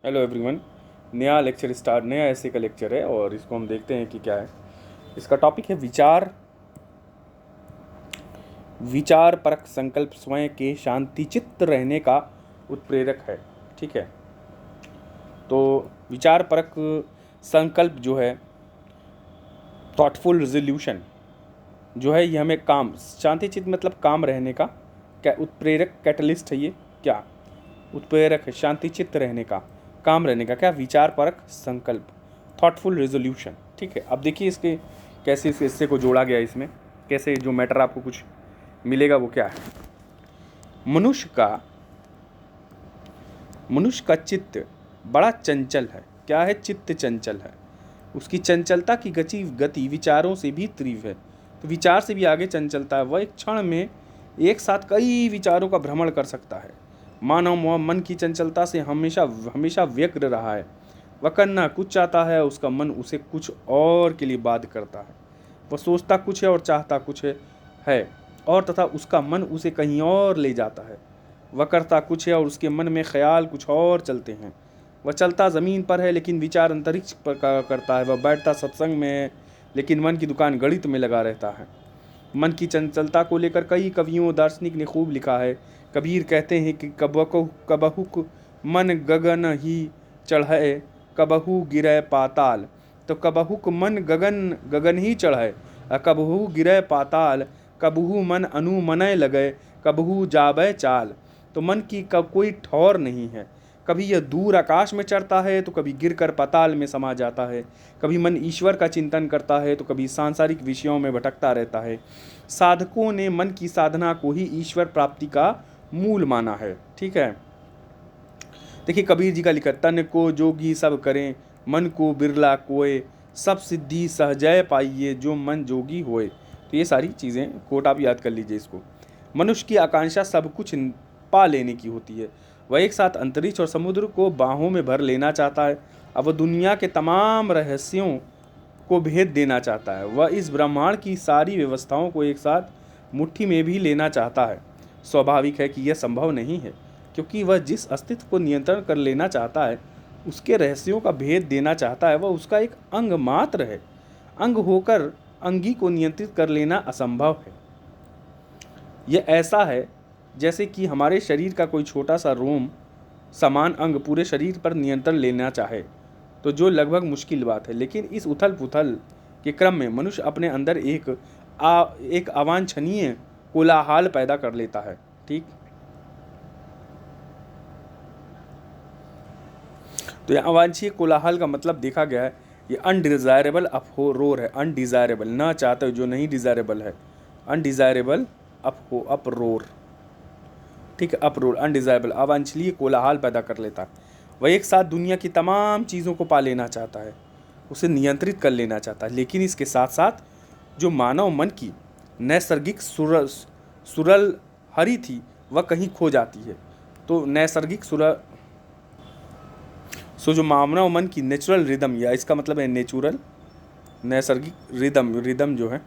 Hello everyone. नया lecture start, नया ऐसे का लेक्चर है और इसको हम देखते हैं कि क्या है। इसका टॉपिक है विचार परक संकल्प स्वयं के शांति चित्त रहने का उत्प्रेरक है। ठीक है, तो विचार परक संकल्प जो है, थॉटफुल रिजोल्यूशन जो है, ये हमें काम शांति चित्त मतलब काम रहने का क्या उत्प्रेरक कैटलिस्ट है। ये क्या उत्प्रेरक है? शांति चित्त रहने का, काम रहने का क्या विचार परक संकल्प, थॉटफुल रेजोल्यूशन। ठीक है, अब देखिए इसके कैसे इस हिस्से को जोड़ा गया, इसमें कैसे जो मैटर आपको कुछ मिलेगा वो क्या है। मनुष्य का चित्त बड़ा चंचल है। क्या है? चित्त चंचल है। उसकी चंचलता की गति विचारों से भी तीव्र है, तो विचार से भी आगे चंचलता है। वह एक क्षण में एक साथ कई विचारों का भ्रमण कर सकता है। मानव मन की चंचलता से हमेशा हमेशा व्यग्र रहा है। वह करना कुछ चाहता है, उसका मन उसे कुछ और के लिए बाध्य करता है। वह सोचता कुछ है और चाहता कुछ है और तथा उसका मन उसे कहीं और ले जाता है। वह करता कुछ है और उसके मन में ख्याल कुछ और चलते हैं। वह चलता ज़मीन पर है लेकिन विचार अंतरिक्ष पर करता है। वह बैठता सत्संग में है लेकिन मन की दुकान गणित में लगा रहता है। मन की चंचलता को लेकर कई कवियों दार्शनिक ने खूब लिखा है। कबीर कहते हैं कि कबहुक मन गगन ही चढ़े, कबहू गिरे पाताल। तो कबहुक मन गगन गगन ही चढ़े, कबहू गिरे पाताल। कबहू मन अनुमनय लगे, कबहू जाबे चाल। तो मन की कब कोई ठौर नहीं है। कभी यह दूर आकाश में चढ़ता है तो कभी गिरकर पाताल में समा जाता है। कभी मन ईश्वर का चिंतन करता है तो कभी सांसारिक विषयों में भटकता रहता है। साधकों ने मन की साधना को ही ईश्वर प्राप्ति का मूल माना है। ठीक है, देखिए कबीर जी का लिखा, तन को जोगी सब करें, मन को बिरला कोय। सब सिद्धि सहजय पाइए, जो मन जोगी होए। तो ये सारी चीज़ें कोट आप याद कर लीजिए इसको। मनुष्य की आकांक्षा सब कुछ पा लेने की होती है। वह एक साथ अंतरिक्ष और समुद्र को बाहों में भर लेना चाहता है। अब वह दुनिया के तमाम रहस्यों को भेद देना चाहता है। वह इस ब्रह्मांड की सारी व्यवस्थाओं को एक साथ मुट्ठी में भी लेना चाहता है। स्वाभाविक है कि यह संभव नहीं है, क्योंकि वह जिस अस्तित्व को नियंत्रण कर लेना चाहता है, उसके रहस्यों का भेद देना चाहता है, वह उसका एक अंग मात्र है। अंग होकर अंगी को नियंत्रित कर लेना असंभव है। यह ऐसा है जैसे कि हमारे शरीर का कोई छोटा सा रोम समान अंग पूरे शरीर पर नियंत्रण लेना चाहे, तो जो लगभग मुश्किल बात है। लेकिन इस उथल पुथल के क्रम में मनुष्य अपने अंदर एक अवांछनीय कोलाहल पैदा कर लेता है। ठीक, तो यह अवांछनीय कोलाहल का मतलब देखा गया है, ये अनडिजायरेबल रोर है। अनडिजायरेबल, ना चाहते जो नहीं डिजायरेबल है, अनडिजायरेबल अपरोर। ठीक है, अपरोर अनडिजायरेबल, अवांछनीय कोलाहल पैदा कर लेता है। वह एक साथ दुनिया की तमाम चीज़ों को पा लेना चाहता है, उसे नियंत्रित कर लेना चाहता है। लेकिन इसके साथ साथ जो मानव मन की नैसर्गिक सुरल हरी थी, वह कहीं खो जाती है। तो नैसर्गिक जो मानव मन की नेचुरल रिदम, या इसका मतलब है नैसर्गिक रिदम जो है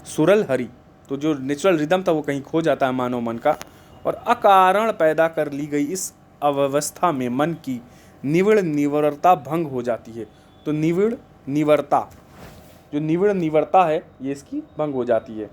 सुरल हरी, तो जो नेचुरल रिदम था वो कहीं खो जाता है मानव मन का। और अकारण पैदा कर ली गई इस अव्यवस्था में मन की निविड़ निवरता भंग हो जाती है। तो निविड़ निवरता है, ये इसकी भंग हो जाती है।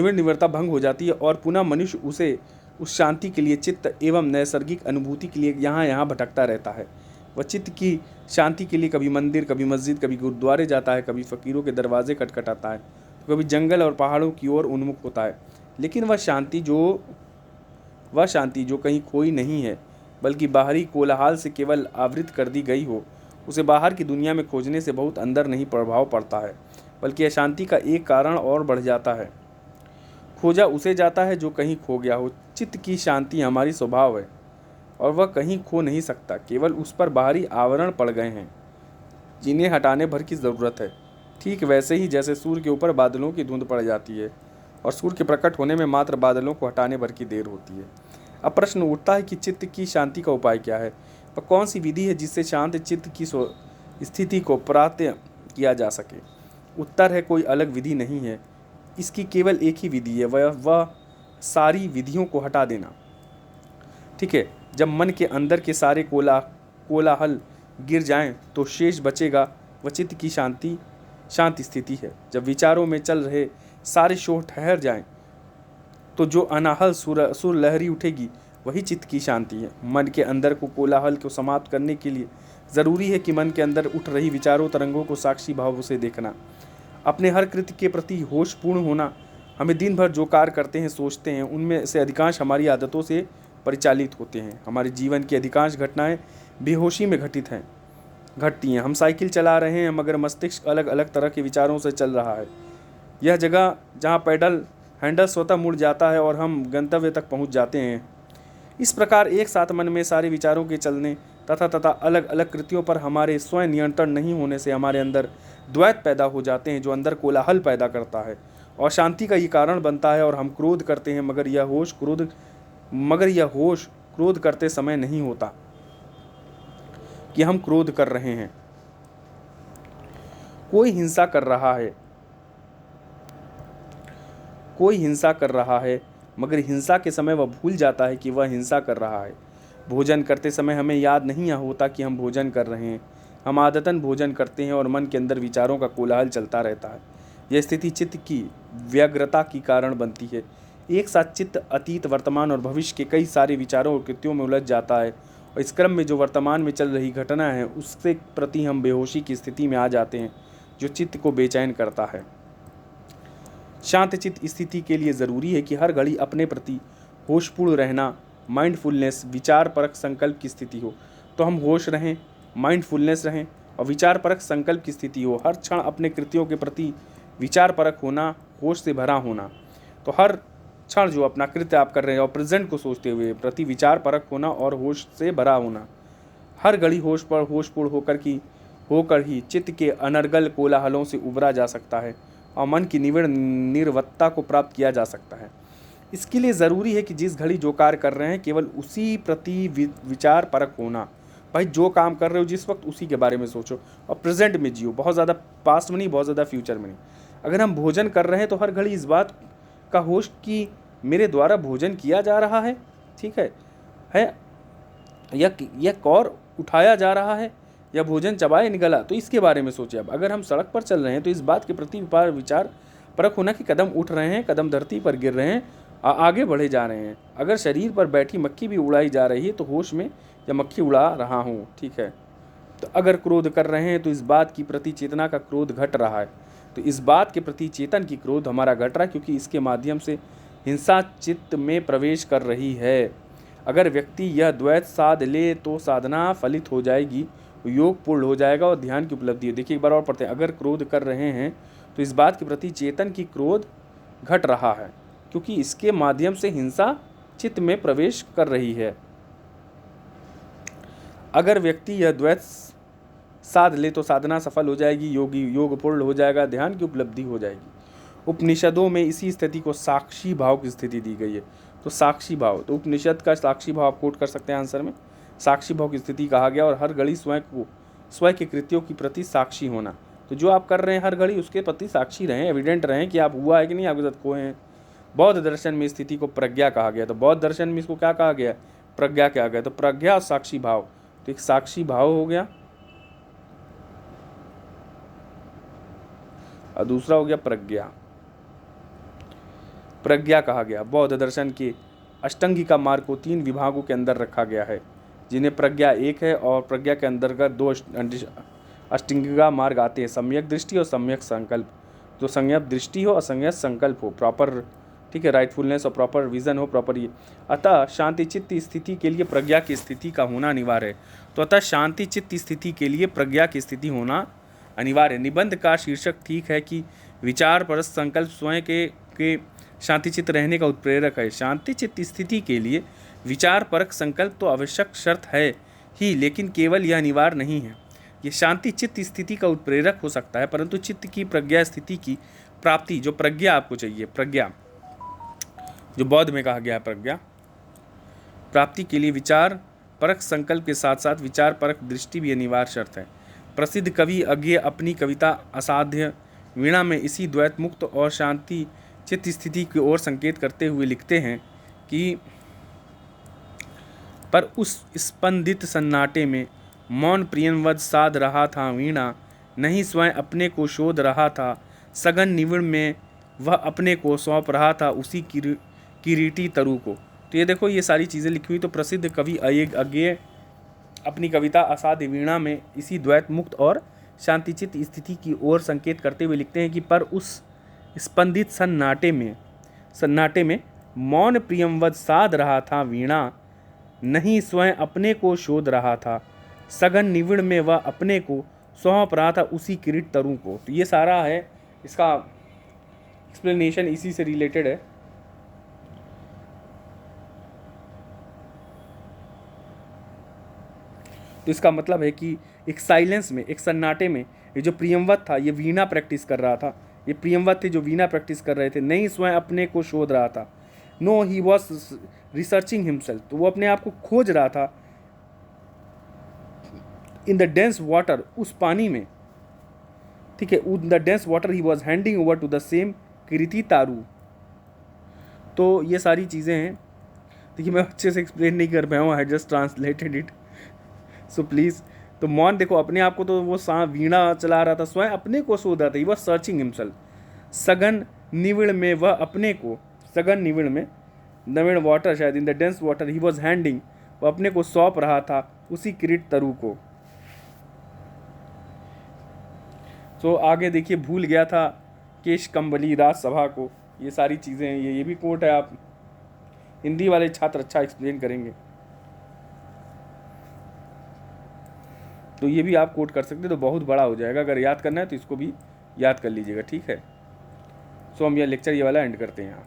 निवरता भंग हो जाती है और पुनः मनुष्य उस शांति के लिए, चित्त एवं नैसर्गिक अनुभूति के लिए यहाँ भटकता रहता है। वह चित्त की शांति के लिए कभी मंदिर, कभी मस्जिद, कभी गुरुद्वारे जाता है, कभी फ़कीरों के दरवाजे खटखटाता है, तो कभी जंगल और पहाड़ों की ओर उन्मुख होता है। लेकिन वह शांति जो कहीं खोई नहीं है, बल्कि बाहरी कोलाहल से केवल आवृत कर दी गई हो, उसे बाहर की दुनिया में खोजने से बहुत अंदर नहीं प्रभाव पड़ता है, बल्कि अशांति का एक कारण और बढ़ जाता है। खोजा उसे जाता है जो कहीं खो गया हो। चित्त की शांति हमारी स्वभाव है और वह कहीं खो नहीं सकता, केवल उस पर बाहरी आवरण पड़ गए हैं जिन्हें हटाने भर की ज़रूरत है। ठीक वैसे ही जैसे सूर्य के ऊपर बादलों की धुंध पड़ जाती है और सूर्य के प्रकट होने में मात्र बादलों को हटाने भर की देर होती है। अब प्रश्न उठता है कि चित्त की शांति का उपाय क्या है, और कौन सी विधि है जिससे शांत चित्त की स्थिति को प्राप्त किया जा सके। उत्तर है कोई अलग विधि नहीं है, इसकी केवल एक ही विधि है, वह सारी विधियों को हटा देना। ठीक है, जब मन के अंदर के सारे कोलाहल गिर जाएं तो शेष बचेगा वह चित्त की शांत स्थिति है। जब विचारों में चल रहे सारे शोर ठहर जाएं तो जो अनाहल सुर लहरी उठेगी वही चित्त की शांति है। मन के अंदर को कोलाहल को समाप्त करने के लिए ज़रूरी है कि मन के अंदर उठ रही विचारों तरंगों को साक्षी भाव से देखना, अपने हर कृत्य के प्रति होशपूर्ण होना। हमें दिन भर जो कार्य करते हैं, सोचते हैं, उनमें से अधिकांश हमारी आदतों से परिचालित होते हैं। हमारे जीवन की अधिकांश घटनाएं बेहोशी में घटती हैं। हम साइकिल चला रहे हैं मगर मस्तिष्क अलग अलग तरह के विचारों से चल रहा है। यह जगह जहाँ पैडल हैंडल स्वतः मुड़ जाता है और हम गंतव्य तक पहुँच जाते हैं। इस प्रकार एक साथ मन में सारे विचारों के चलने तथा अलग अलग कृतियों पर हमारे स्वयं नियंत्रण नहीं होने से हमारे अंदर द्वैत पैदा हो जाते हैं, जो अंदर कोलाहल पैदा करता है और शांति का ये कारण बनता है। और हम क्रोध करते हैं मगर यह होश क्रोध करते समय नहीं होता कि हम क्रोध कर रहे हैं। कोई हिंसा कर रहा है मगर हिंसा के समय वह भूल जाता है कि वह हिंसा कर रहा है। भोजन करते समय हमें याद नहीं होता कि हम भोजन कर रहे हैं। हम आदतन भोजन करते हैं और मन के अंदर विचारों का कोलाहल चलता रहता है। यह स्थिति चित्त की व्यग्रता की कारण बनती है। एक साथ चित्त अतीत, वर्तमान और भविष्य के कई सारे विचारों और कृत्यों में उलझ जाता है और इस क्रम में जो वर्तमान में चल रही घटना है उसके प्रति हम बेहोशी की स्थिति में आ जाते हैं, जो चित्त को बेचैन करता है। शांत चित्त स्थिति के लिए ज़रूरी है कि हर घड़ी अपने प्रति होशपूर्ण रहना, माइंडफुलनेस, विचार परक संकल्प की स्थिति हो। तो हम होश रहें, माइंडफुलनेस रहें और विचार परक संकल्प की स्थिति हो। हर क्षण अपने कृत्यों के प्रति विचार परक होना, होश से भरा होना। तो हर क्षण जो अपना कृत्य आप कर रहे हैं और प्रेजेंट को सोचते हुए प्रति विचार परक होना और होश से भरा होना। हर घड़ी होशपूर्ण होकर ही चित्त के अनर्गल कोलाहलों से उबरा जा सकता है और मन की निर्वत्ता को प्राप्त किया जा सकता है। इसके लिए ज़रूरी है कि जिस घड़ी जो कार्य कर रहे हैं केवल उसी प्रति विचार परक होना। भाई जो काम कर रहे हो जिस वक्त उसी के बारे में सोचो और प्रेजेंट में जियो, बहुत ज़्यादा पास्ट में नहीं, बहुत ज़्यादा फ्यूचर में नहीं। अगर हम भोजन कर रहे हैं तो हर घड़ी इस बात का होश कि मेरे द्वारा भोजन किया जा रहा है, ठीक है या कौर उठाया जा रहा है या भोजन चबाए निकला, तो इसके बारे में सोचिए। अब अगर हम सड़क पर चल रहे हैं तो इस बात के प्रति विचार परख होना कि कदम उठ रहे हैं, कदम धरती पर गिर रहे हैं, आगे बढ़े जा रहे हैं। अगर शरीर पर बैठी मक्खी भी उड़ाई जा रही है तो होश में या मक्खी उड़ा रहा हूँ, ठीक है। तो अगर क्रोध कर रहे हैं तो इस बात की प्रति चेतना का क्रोध घट रहा है, तो इस बात के प्रति चेतन की क्रोध हमारा घट रहा है, क्योंकि इसके माध्यम से हिंसा चित्त में प्रवेश कर रही है। अगर व्यक्ति यह द्वैत साध ले तो साधना फलित हो जाएगी, योग पूर्ण हो जाएगा और ध्यान की उपलब्धि है। देखिए एक बार और पढ़ते हैं। अगर क्रोध कर रहे हैं तो इस बात के प्रति चेतन की क्रोध घट रहा है, क्योंकि इसके माध्यम से हिंसा चित्त में प्रवेश कर रही है। अगर व्यक्ति यह द्वैत साध ले तो साधना सफल हो जाएगी, योग पूर्ण हो जाएगा, ध्यान की उपलब्धि हो जाएगी। उपनिषदों में इसी स्थिति को साक्षी भाव की स्थिति दी गई है। तो साक्षी भाव, तो उपनिषद का साक्षी भाव आप कोट कर सकते हैं आंसर में। साक्षी भाव की स्थिति कहा गया और हर घड़ी स्वयं के कृत्यों की प्रति साक्षी होना। तो जो आप कर रहे हैं हर घड़ी उसके प्रति साक्षी रहें, एविडेंट रहें कि आप हुआ है कि नहीं, आपके साथ खोए हैं। बौद्ध दर्शन में स्थिति को प्रज्ञा कहा गया। तो बौद्ध दर्शन में इसको क्या कहा गया? प्रज्ञा कहा गया। तो प्रज्ञा और साक्षी भाव, तो एक साक्षी भाव हो गया और दूसरा हो गया प्रज्ञा। प्रज्ञा कहा गया। बौद्ध दर्शन के अष्टांगिका मार्ग को 3 विभागों के अंदर रखा गया है, जिन्हें प्रज्ञा एक है, और प्रज्ञा के अंतर्गत 2 अष्टांगिका मार्ग आते हैं, सम्यक दृष्टि और सम्यक संकल्प। जो सम्यक दृष्टि हो और सम्यक संकल्प हो, प्रॉपर, ठीक है, राइटफुलनेस और प्रॉपर विजन हो, प्रॉपर ये। अतः शांति चित्त स्थिति के लिए प्रज्ञा की स्थिति का होना अनिवार्य है। तो अतः शांति चित्त स्थिति के लिए प्रज्ञा की स्थिति होना अनिवार्य है। निबंध का शीर्षक ठीक है कि विचार परस्त संकल्प स्वयं के शांति चित्त रहने का उत्प्रेरक है। शांति चित्त स्थिति के लिए विचार परक संकल्प तो आवश्यक शर्त है ही, लेकिन केवल यह अनिवार्य नहीं है। ये शांति चित्त स्थिति का उत्प्रेरक हो सकता है, परंतु चित्त की प्रज्ञा स्थिति की प्राप्ति, जो प्रज्ञा आपको चाहिए, प्रज्ञा जो बौद्ध में कहा गया है प्रज्ञा, प्राप्ति के लिए विचार परक संकल्प के साथ साथ विचार परक दृष्टि भी अनिवार्य शर्त है। प्रसिद्ध कवि अज्ञेय अपनी कविता असाध्य वीणा में इसी द्वैत मुक्त और शांति चित्त स्थिति की ओर संकेत करते हुए लिखते हैं कि पर उस स्पंदित सन्नाटे में मौन प्रियंवद साध रहा था वीणा, नहीं स्वयं अपने को शोध रहा था, सघन निविड़ में वह अपने को सौंप रहा था उसी किरीटी तरु को। तो ये देखो, ये सारी चीज़ें लिखी हुई। तो प्रसिद्ध कवि अज्ञेय अपनी कविता असाध्य वीणा में इसी द्वैत मुक्त और शांतिचित स्थिति की ओर संकेत करते हुए लिखते हैं कि पर उस स्पंदित सन्नाटे में मौन प्रियंवद साध रहा था वीणा, नहीं स्वयं अपने को शोध रहा था, सघन निविड़ में वह अपने को सौंप रहा था उसी किरीट तरु को। तो ये सारा है, इसका एक्सप्लेनेशन इसी से रिलेटेड है। तो इसका मतलब है कि एक साइलेंस में, एक सन्नाटे में ये जो प्रियंवद था ये वीणा प्रैक्टिस कर रहा था, ये प्रियंवद थे जो वीणा प्रैक्टिस कर रहे थे, नहीं स्वयं अपने को शोध रहा था। No he was researching himself, तो वो अपने आप को खोज रहा था। इन द डेंस वाटर, उस पानी में, ठीक है, in the dense water he was handing over to the same कृति तारू। तो ये सारी चीज़ें हैं। देखिए मैं अच्छे से एक्सप्लेन नहीं कर पाया हूँ, I just translated it, so please. तो मौन देखो अपने आप को, तो वो वीणा चला रहा था, स्वयं अपने को शोध रहा था, ही वॉज सर्चिंग हिमसेल्फ। सघन निविड़ में वह अपने को, सघन निविड़ में, नविड़ वाटर शायद, इन the dense water he was handing, वो अपने को सौंप रहा था उसी किरीट तरु को। तो आगे देखिए, भूल गया था केश कंबली राजसभा को, ये सारी चीज़ें हैं। ये भी कोट है, आप हिंदी वाले छात्र अच्छा एक्सप्लेन करेंगे, तो ये भी आप कोट कर सकते हैं, तो बहुत बड़ा हो जाएगा। अगर याद करना है तो इसको भी याद कर लीजिएगा, ठीक है। सो हम यह लेक्चर ये वाला एंड करते हैं यहाँ।